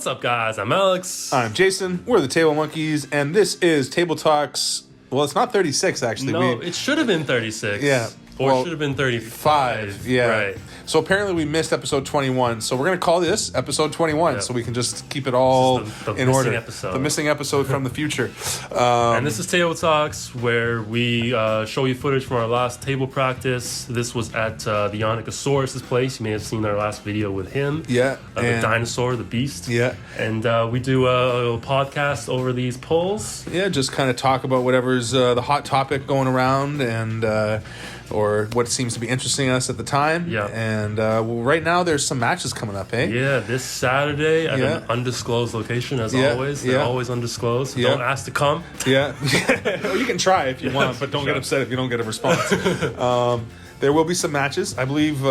What's up, guys? I'm Alex. I'm Jason. We're the Table Monkeys, and this is Table Talks. Well, it's not 36, actually. No, it should have been 36. Yeah. Or it should have been 35. Yeah. Right. So apparently we missed episode 21. So we're going to call this episode 21 so we can just keep it all in order. Episode. The missing episode from the future. And this is Table Talks, where we show you footage from our last table practice. This was at the Onychosaurus' place. You may have seen our last video with him. Yeah. The dinosaur, the beast. Yeah. And we do a podcast over these polls. Yeah, just kind of talk about whatever's the hot topic going around and... or what seems to be interesting us at the time. Yeah. And right now there's some matches coming up, eh? Yeah, this Saturday at an undisclosed location, as always. They're always undisclosed. So don't ask to come. Yeah. Well, you can try if you want, but don't get upset if you don't get a response. There will be some matches. I believe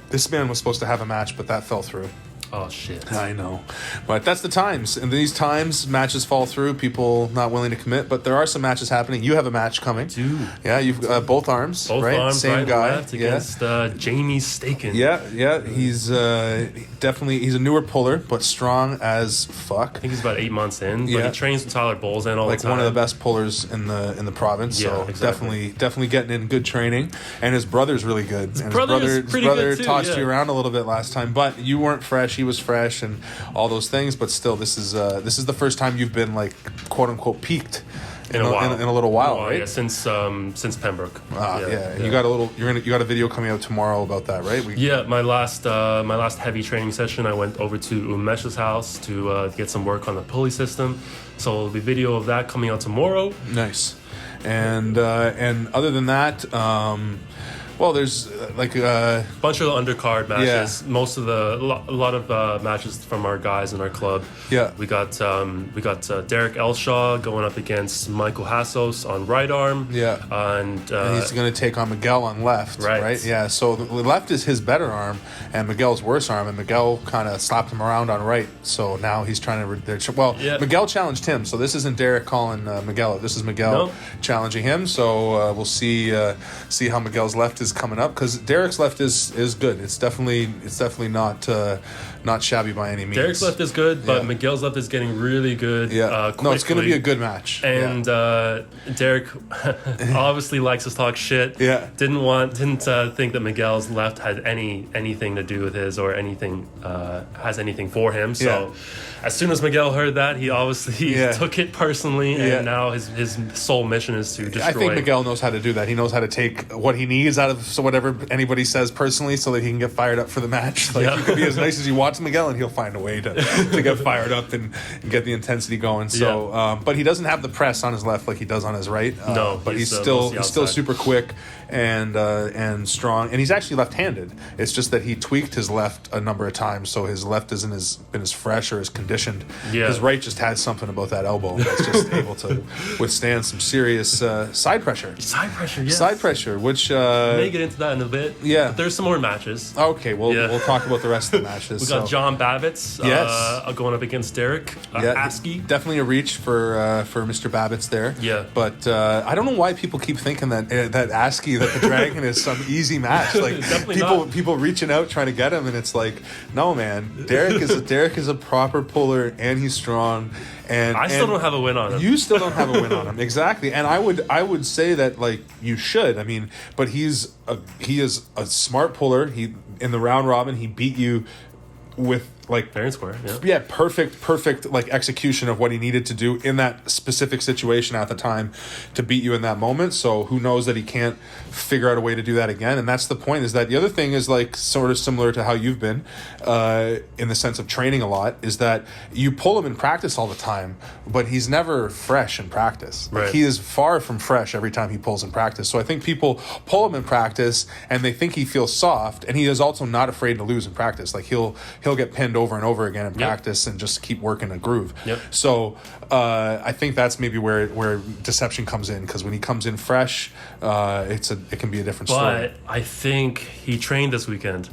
this man was supposed to have a match, but that fell through. Oh, shit. I know. But that's the times. And these times, matches fall through, people not willing to commit. But there are some matches happening. You have a match coming. Dude. Yeah, you've both arms, both right? Arms, Same right guy. Left against Jamie Staken. Yeah. He's he's a newer puller, but strong as fuck. I think he's about 8 months in. But he trains with Tyler Bolzan all the time. Like one of the best pullers in the province. Yeah, so exactly. definitely getting in good training. And his brother's really good. His brother tossed you around a little bit last time, but you weren't fresh. He was fresh, and all those things. But still, this is the first time you've been like quote unquote peaked in a little while, right? Yeah, since Pembroke. And you got you got a video coming out tomorrow about that, right? My last heavy training session, I went over to Umesh's house to get some work on the pulley system. So there'll be video of that coming out tomorrow. Nice. And other than that, well, there's a bunch of undercard matches. Yeah. A lot of matches from our guys in our club. Yeah, we got Derek Elshaw going up against Michael Hassos on right arm. Yeah, and he's going to take on Miguel on left. Right. Yeah. So the left is his better arm, and Miguel's worse arm, and Miguel kind of slapped him around on right. So now he's trying to. Miguel challenged him. So this isn't Derek calling Miguel. This is Miguel challenging him. So we'll see how Miguel's left is coming up, because Derek's left is good. It's definitely not shabby by any means. Derek's left is good, but Miguel's left is getting really good. Yeah, no, it's going to be a good match. And Derek obviously likes to talk shit. Yeah, didn't think that Miguel's left had anything to do with his or anything has anything for him. So as soon as Miguel heard that, he obviously took it personally, and now his sole mission is to destroy. I think Miguel knows how to do that. He knows how to take what he needs out of whatever anybody says personally, so that he can get fired up for the match. Like you can be as nice as you want to Miguel, and he'll find a way to get fired up and get the intensity going. So, but he doesn't have the press on his left like he does on his right. No, but he's still super quick and strong, and he's actually left-handed. It's just that he tweaked his left a number of times, so his left isn't been as fresh or as conditioned. Yeah. His right just has something about that elbow that's just able to withstand some serious side pressure. Side pressure, yes. Side pressure, which may get into that in a bit. Yeah, but there's some more matches. Okay, we'll talk about the rest of the matches. We got John Babbitts going up against Derek Askey. Definitely a reach for Mr. Babbitts there. Yeah, but I don't know why people keep thinking that Askey, that the Dragon is some easy match. Like people reaching out trying to get him, and it's like, no, man, Derek is a proper puller, and he's strong. And I still don't have a win on him. You still don't have a win on him, exactly. And I would say that, like, you should. I mean, but he is a smart puller. He in the round robin, he beat you with like fair and square, perfect like execution of what he needed to do in that specific situation at the time to beat you in that moment. So who knows that he can't figure out a way to do that again. And that's the point, is that the other thing is, like, sort of similar to how you've been in the sense of training a lot, is that you pull him in practice all the time, but he's never fresh in practice. Like, he is far from fresh every time he pulls in practice. So I think people pull him in practice and they think he feels soft, and he is also not afraid to lose in practice. Like, he'll get pinned over and over again in practice and just keep working a groove. So I think that's maybe where deception comes in, because when he comes in fresh, it can be a different story. But I think he trained this weekend.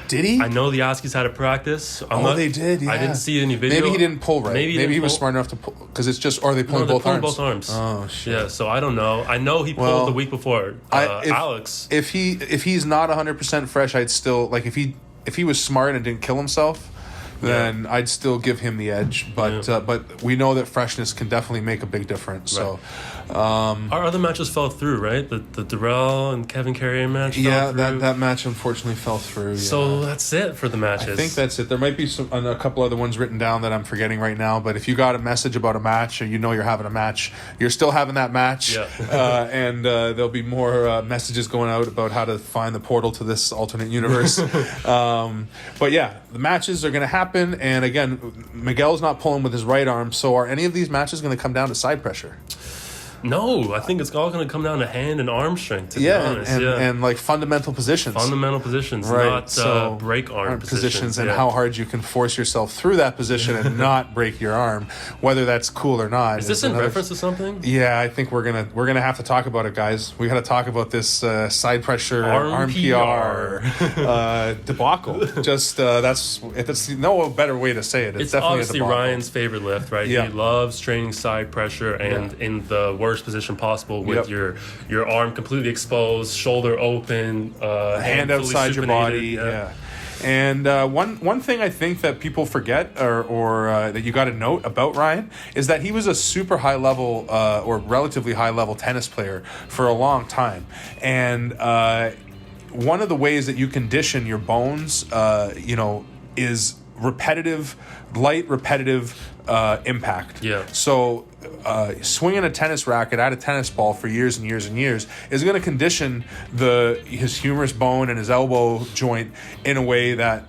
Did he? I know the Askies had a practice. They did. Yeah. I didn't see any video. Maybe he didn't pull right. Maybe he was smart enough to pull, because it's just, or are they pulling both arms? Both arms. Oh shit. Yeah. So I don't know. I know he pulled the week before. Alex. If he's not 100% fresh, I'd still, like, if he was smart and didn't kill himself, then I'd still give him the edge. But we know that freshness can definitely make a big difference. Right. So our other matches fell through, right? The Durrell and Kevin Keary match fell through. that match unfortunately fell through. So that's it for the matches. I think that's it. There might be a couple other ones written down that I'm forgetting right now, but if you got a message about a match or you're having a match, you're still having that match. And there'll be more messages going out about how to find the portal to this alternate universe. But yeah, the matches are going to happen, and again, Miguel's not pulling with his right arm, so are any of these matches going to come down to side pressure? No, I think it's all going to come down to hand and arm strength, to be honest. And like fundamental positions. Right. Not break arm positions. And how hard you can force yourself through that position and not break your arm, whether that's cool or not. Is this in reference to something? Yeah, I think we're gonna have to talk about it, guys. We got to talk about this side pressure arm PR debacle. Just that's no better way to say it. It's definitely obviously a debacle. Ryan's favorite lift, right? Yeah. He loves training side pressure and in the worst position possible with your arm completely exposed, shoulder open, hand outside your body. And one thing I think that people forget or that you got to note about Ryan is that he was a super high level or relatively high level tennis player for a long time. And one of the ways that you condition your bones, is light repetitive impact. Yeah. So swinging a tennis racket at a tennis ball for years and years and years is going to condition his humerus bone and his elbow joint in a way that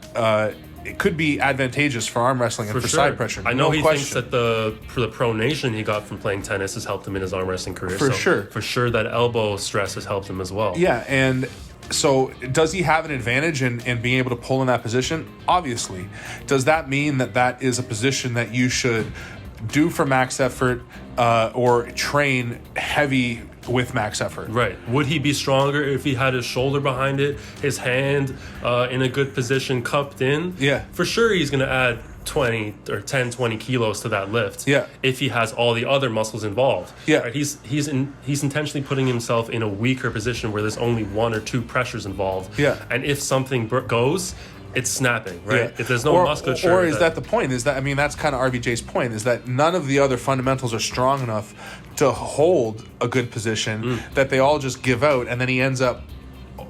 it could be advantageous for arm wrestling and for side pressure. I know he thinks that the pronation he got from playing tennis has helped him in his arm wrestling career. For sure, that elbow stress has helped him as well. Yeah, and so does he have an advantage in being able to pull in that position? Obviously. Does that mean that is a position that you should do for max effort or train heavy with max effort? Right. Would he be stronger if he had his shoulder behind it, his hand in a good position, cupped in? Yeah. For sure he's going to add 20 kilos to that lift. Yeah. If he has all the other muscles involved. Yeah. Right? He's intentionally putting himself in a weaker position where there's only one or two pressures involved. Yeah. And if something goes, it's snapping, right? Yeah. If there's no musculature. Or is that the point? That's kind of RVJ's point, is that none of the other fundamentals are strong enough to hold a good position, that they all just give out, and then he ends up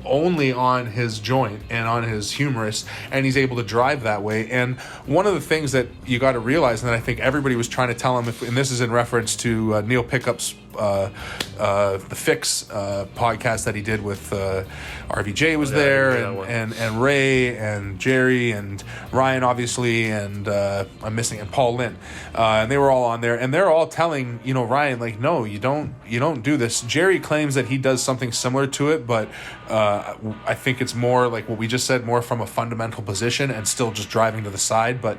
only on his joint and on his humerus, and he's able to drive that way. And one of the things that you got to realize, and that I think everybody was trying to tell him, and this is in reference to Neil Pickup's the Fix podcast that he did with RVJ was there, and Ray and Jerry and Ryan, obviously, and I'm missing, and Paul Lynn, and they were all on there, and they're all telling Ryan, like, no, you don't do this. Jerry claims that he does something similar to it, but I think it's more like what we just said, more from a fundamental position and still just driving to the side. But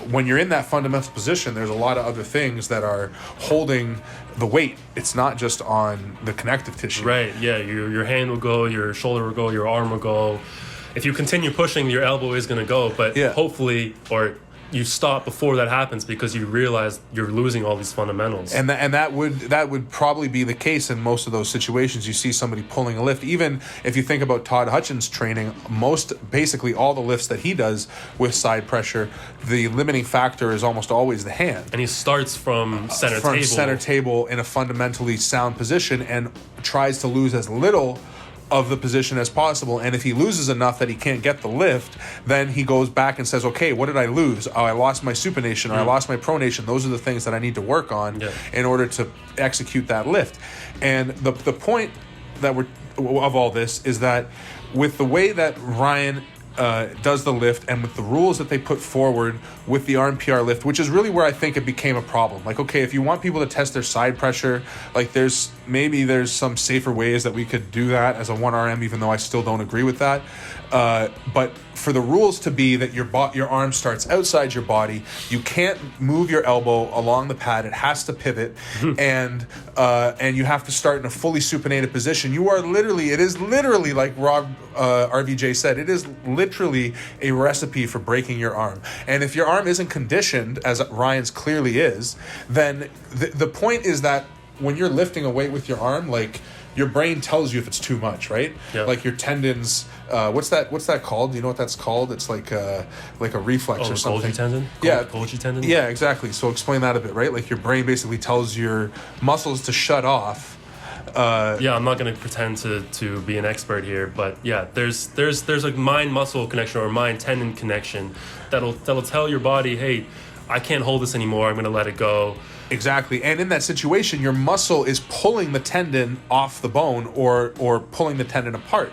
when you're in that fundamental position, there's a lot of other things that are holding the weight. It's not just on the connective tissue. Right, yeah. Your hand will go, your shoulder will go, your arm will go. If you continue pushing, your elbow is going to go, but hopefully, or you stop before that happens because you realize you're losing all these fundamentals. And that would probably be the case in most of those situations. You see somebody pulling a lift. Even if you think about Todd Hutchins' training, basically all the lifts that he does with side pressure, the limiting factor is almost always the hand. And he starts from center table in a fundamentally sound position and tries to lose as little of the position as possible. And if he loses enough that he can't get the lift, then he goes back and says, okay, what did I lose? Oh, I lost my supination, or I lost my pronation. Those are the things that I need to work on in order to execute that lift. And the point that of all this is that with the way that Ryan does the lift, and with the rules that they put forward with the arm PR lift, which is really where I think it became a problem. Like, okay, if you want people to test their side pressure, like there's some safer ways that we could do that as a 1RM, even though I still don't agree with that. But for the rules to be that your arm starts outside your body, you can't move your elbow along the pad, it has to pivot, and you have to start in a fully supinated position. It is literally like Rob RVJ said, it is literally a recipe for breaking your arm. And if your arm isn't conditioned, as Ryan's clearly is, then the point is that when you're lifting a weight with your arm, like, your brain tells you if it's too much, right? Yep. Like your tendons, what's that called? Do you know what that's called? It's like a reflex or something. Golgi tendon? Golgi tendon? Yeah, exactly. So explain that a bit, right? Like your brain basically tells your muscles to shut off. I'm not going to pretend to be an expert here, but yeah, there's a mind muscle connection or mind tendon connection that'll tell your body, hey, I can't hold this anymore, I'm going to let it go. Exactly. And in that situation, your muscle is pulling the tendon off the bone or pulling the tendon apart.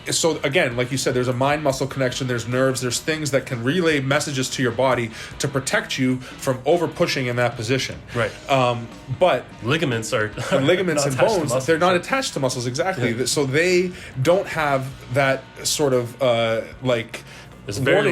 So again, like you said, there's a mind-muscle connection, there's nerves, there's things that can relay messages to your body to protect you from over-pushing in that position. Right. But ligaments and bones, they're not attached to muscles, exactly. Yeah. So they don't have that sort of there's very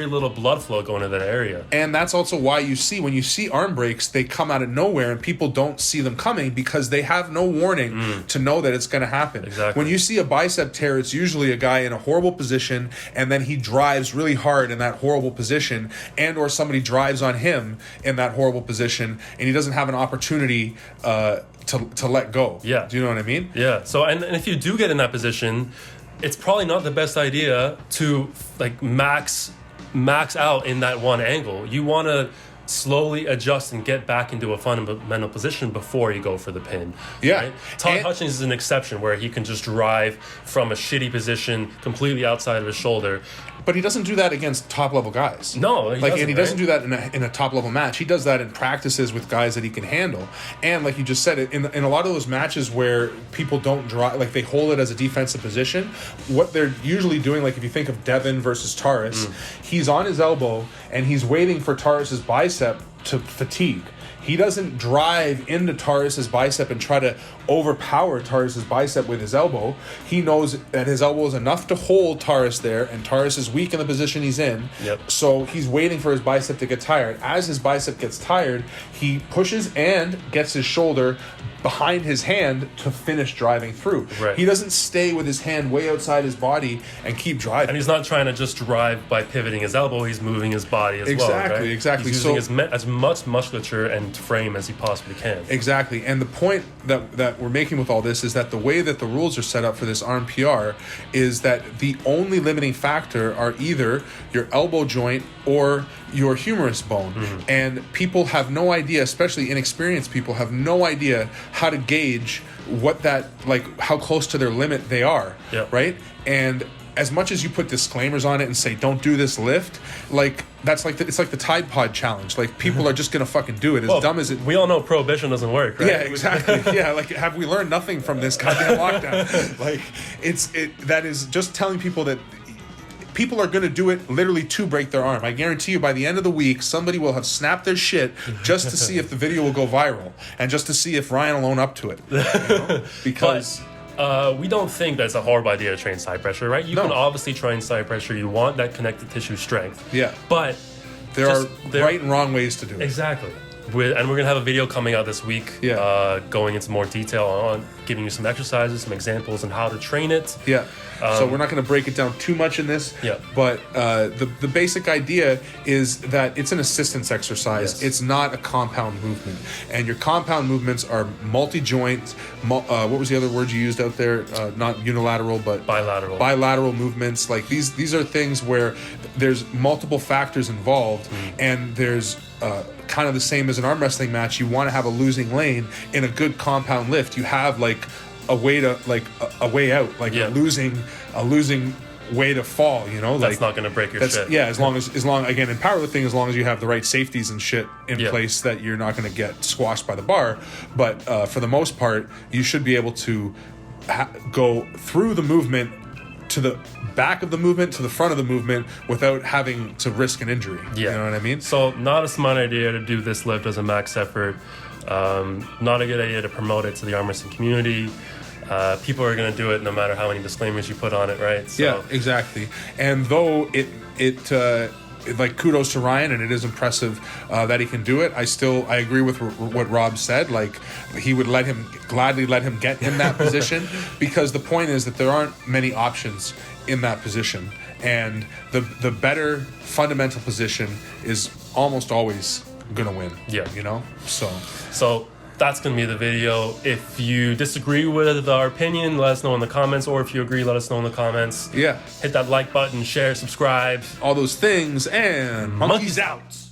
little blood flow going to that area. And that's also why when you see arm breaks, they come out of nowhere and people don't see them coming because they have no warning to know that it's going to happen. Exactly. When you see a bicep tear, it's usually a guy in a horrible position and then he drives really hard in that horrible position, and or somebody drives on him in that horrible position and he doesn't have an opportunity to let go. Yeah. Do you know what I mean? Yeah. So and if you do get in that position, it's probably not the best idea to like max out in that one angle. You want to slowly adjust and get back into a fundamental position before you go for the pin. Yeah. Right? Todd Hutchings is an exception where he can just drive from a shitty position completely outside of his shoulder. But he doesn't do that against top-level guys. No, he doesn't do that in a top-level match. He does that in practices with guys that he can handle. And like you just said, in a lot of those matches where people don't drive, like they hold it as a defensive position, what they're usually doing, like if you think of Devin versus Taurus, he's on his elbow and he's waiting for Taurus's bicep to fatigue. He doesn't drive into Taurus's bicep and try to overpower Taurus's bicep with his elbow. He knows that his elbow is enough to hold Taurus there, and Taurus is weak in the position he's in. Yep. So he's waiting for his bicep to get tired. As his bicep gets tired, he pushes and gets his shoulder behind his hand to finish driving through. Right. He doesn't stay with his hand way outside his body and keep driving. And he's not trying to just drive by pivoting his elbow, he's moving his body as well, right? Exactly. He's using as much musculature and frame as he possibly can. Exactly. And the point that we're making with all this is that the way that the rules are set up for this arm PR is that the only limiting factor are either your elbow joint or your humerus bone. And people have no idea, especially inexperienced people have no idea how to gauge what that, like how close to their limit they are. Yep. Right? And as much as you put disclaimers on it and say don't do this lift, like that's like it's like the Tide Pod challenge. Like people are just gonna fucking do it. Dumb as it. We all know prohibition doesn't work, right? Yeah, exactly. Yeah, like have we learned nothing from this goddamn lockdown? Like that is just telling people that people are going to do it literally to break their arm. I guarantee you by the end of the week, somebody will have snapped their shit just to see if the video will go viral and just to see if Ryan will own up to it. You know? Because... we don't think that's a horrible idea to train side pressure, right? You can obviously train side pressure. You want that connective tissue strength. Yeah. But there are right and wrong ways to do it. Exactly. And we're going to have a video coming out this week going into more detail on giving you some exercises, some examples, and how to train it. Yeah. So we're not going to break it down too much in this. Yeah. But the basic idea is that it's an assistance exercise. Yes. It's not a compound movement. And your compound movements are multi-joint. What was the other word you used out there? Not unilateral, but bilateral. Bilateral movements. Like these are things where there's multiple factors involved, and there's kind of the same as an arm wrestling match. You want to have a losing lane in a good compound lift. You have like a way to a way out, like a losing way to fall. You know, that's not going to break your shit. Yeah, as long again in powerlifting, as long as you have the right safeties and shit in place, that you're not going to get squashed by the bar. But for the most part, you should be able to go through the movement to the back of the movement to the front of the movement without having to risk an injury. You know what I mean? So not a smart idea to do this lift as a max effort. Not a good idea to promote it to the arm wrestling community. People are going to do it no matter how many disclaimers you put on it, right? So, yeah, exactly. And though it like kudos to Ryan, and it is impressive that he can do it. I agree with what Rob said. Like he would gladly let him get in that position, because the point is that there aren't many options in that position, and the better fundamental position is almost always gonna win. Yeah, you know. So that's going to be the video. If you disagree with our opinion, let us know in the comments. Or if you agree, let us know in the comments. Yeah. Hit that like button, share, subscribe. All those things. And monkeys out.